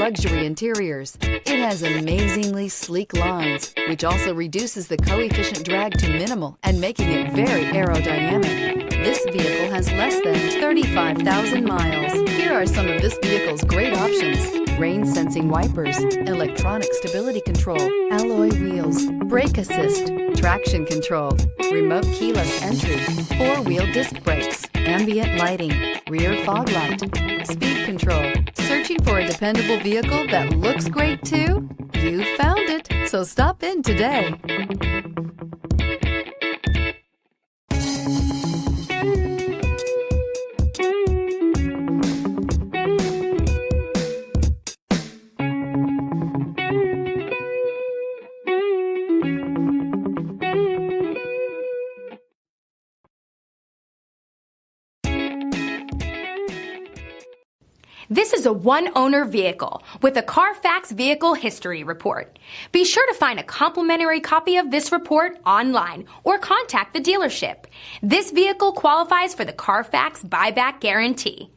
luxury interiors. It has amazingly sleek lines, which also reduces the coefficient drag to minimal and making it very aerodynamic. This vehicle has less than 35,000 miles. Here are some of this vehicle's great options: rain-sensing wipers, electronic stability control, alloy wheels, brake assist, traction control, remote keyless entry, four-wheel disc brakes, ambient lighting, rear fog light, speed control. Searching for a dependable vehicle that looks great too? You found it, so stop in today. This is a one-owner vehicle with a CARFAX Vehicle History Report. Be sure to find a complimentary copy of this report online or contact the dealership. This vehicle qualifies for the CARFAX Buyback Guarantee.